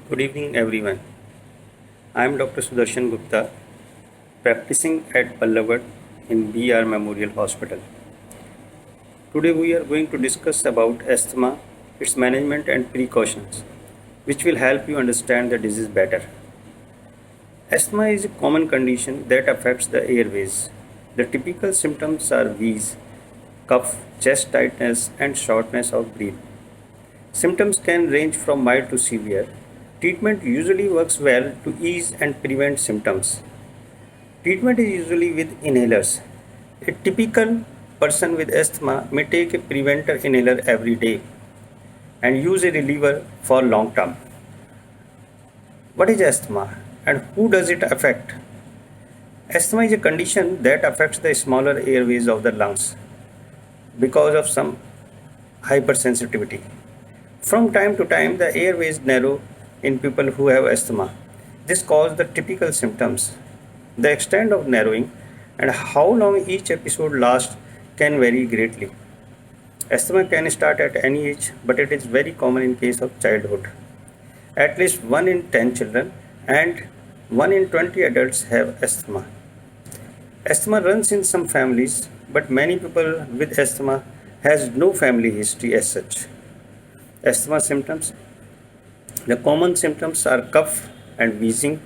Good evening, everyone. I am Dr. Sudarshan Gupta, practicing at Pallavad in BR Memorial Hospital. Today, we are going to discuss about asthma, its management, and precautions, which will help you understand the disease better. Asthma is a common condition that affects the airways. The typical symptoms are wheeze, cough, chest tightness, and shortness of breath. Symptoms can range from mild to severe. Treatment usually works well to ease and prevent symptoms. Treatment is usually with inhalers. A typical person with asthma may take a preventer inhaler every day and use a reliever for long term. What is asthma and who does it affect? Asthma is a condition that affects the smaller airways of the lungs because of some hypersensitivity. From time to time, the airways narrow in people who have asthma. This causes the typical symptoms. The extent of narrowing and how long each episode lasts can vary greatly. Asthma can start at any age, but it is very common in case of childhood. At least 1 in 10 children and 1 in 20 adults have asthma. Asthma runs in some families, but many people with asthma has no family history as such. Asthma symptoms. The common symptoms are cough and wheezing.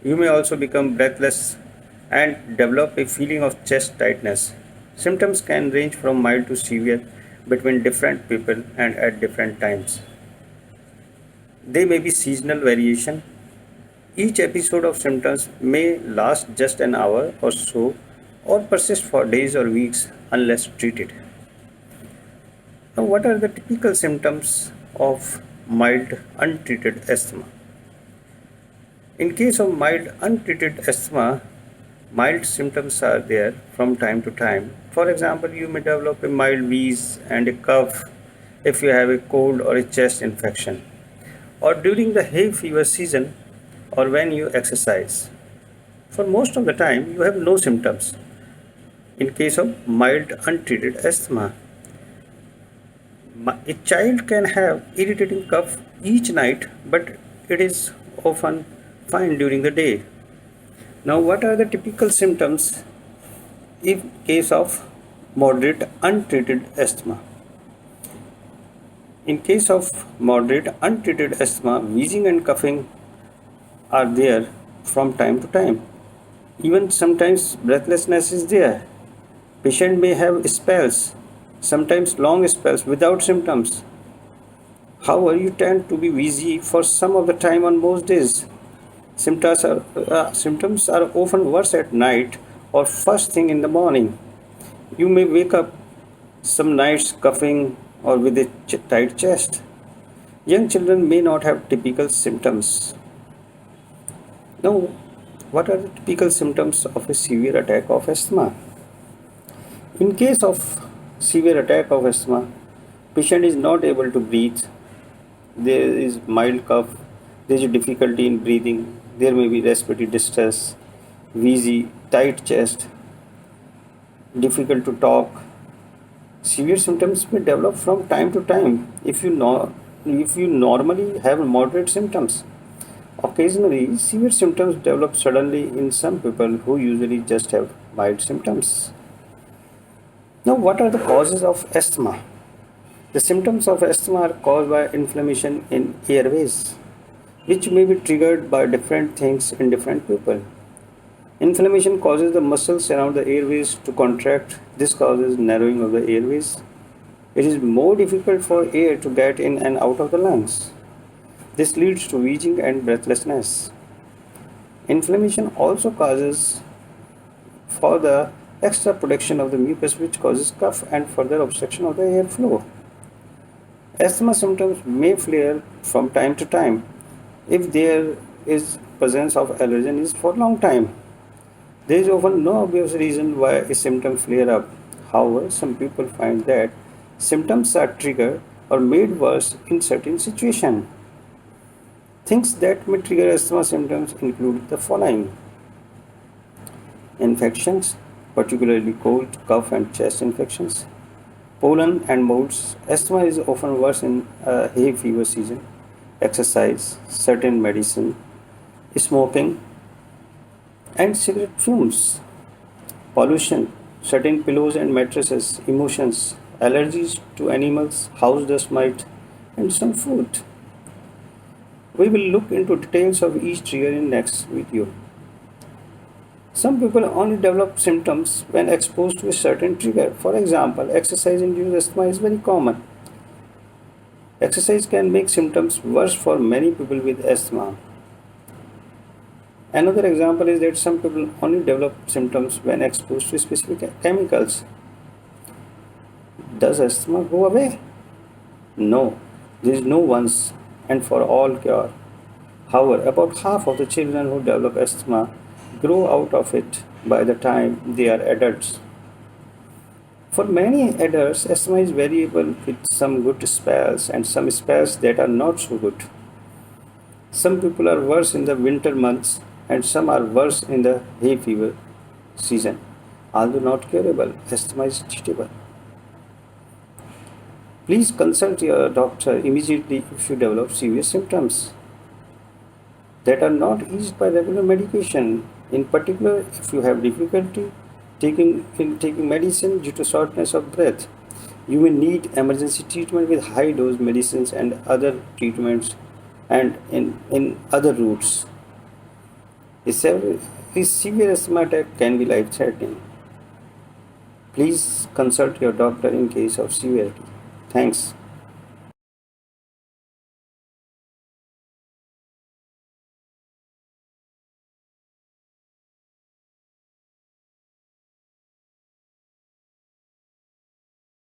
You may also become breathless and develop a feeling of chest tightness. Symptoms can range from mild to severe between different people and at different times. They may be seasonal variation. Each episode of symptoms may last just an hour or so or persist for days or weeks unless treated. Now, what are the typical symptoms of mild untreated asthma? In case of mild untreated asthma, mild symptoms are there from time to time. For example, you may develop a mild wheeze and a cough if you have a cold or a chest infection, or during the hay fever season, or when you exercise. For most of the time, you have no symptoms. In case of mild untreated asthma, a child can have irritating cough each night, but it is often fine during the day. Now, what are the typical symptoms in case of moderate untreated asthma? In case of moderate untreated asthma, wheezing and coughing are there from time to time. Even sometimes breathlessness is there. Patient may have spells, sometimes long spells without symptoms. However, you tend to be wheezy for some of the time on most days. Symptoms are often worse at night or first thing in the morning. You may wake up some nights coughing or with a tight chest. Young children may not have typical symptoms. Now, what are the typical symptoms of a severe attack of asthma? In case of severe attack of asthma, patient is not able to breathe. There is mild cough, there is difficulty in breathing, there may be respiratory distress, wheezy, tight chest, difficult to talk. Severe symptoms may develop from time to time if you normally have moderate symptoms. Occasionally, severe symptoms develop suddenly in some people who usually just have mild symptoms. Now, what are the causes of asthma? The symptoms of asthma are caused by inflammation in airways, which may be triggered by different things in different people. Inflammation causes the muscles around the airways to contract. This causes narrowing of the airways. It is more difficult for air to get in and out of the lungs. This leads to wheezing and breathlessness. Inflammation also causes for the extra production of the mucus, which causes cough and further obstruction of the airflow. Asthma symptoms may flare from time to time if there is presence of allergens for a long time. There is often no obvious reason why a symptom flare up. However, some people find that symptoms are triggered or made worse in certain situations. Things that may trigger asthma symptoms include the following: infections, particularly cold, cough, and chest infections, pollen and molds. Asthma is often worse in hay fever season. exercise, certain medicine, smoking, and cigarette fumes, pollution, certain pillows and mattresses, emotions, allergies to animals, house dust mite, and some food. We will look into details of each trigger in next video. Some people only develop symptoms when exposed to a certain trigger. For example, exercise-induced asthma is very common. Exercise can make symptoms worse for many people with asthma. Another example is that some people only develop symptoms when exposed to specific chemicals. Does asthma go away? No, there is no once and for all cure. However, about half of the children who develop asthma grow out of it by the time they are adults. For many adults, asthma is variable with some good spells and some spells that are not so good. Some people are worse in the winter months and some are worse in the hay fever season. Although not curable, asthma is treatable. Please consult your doctor immediately if you develop serious symptoms that are not eased by regular medication. In particular, if you have difficulty taking medicine due to shortness of breath, you may need emergency treatment with high dose medicines and other treatments and in other routes. A severe asthma attack can be life threatening. Please consult your doctor in case of severity. Thanks.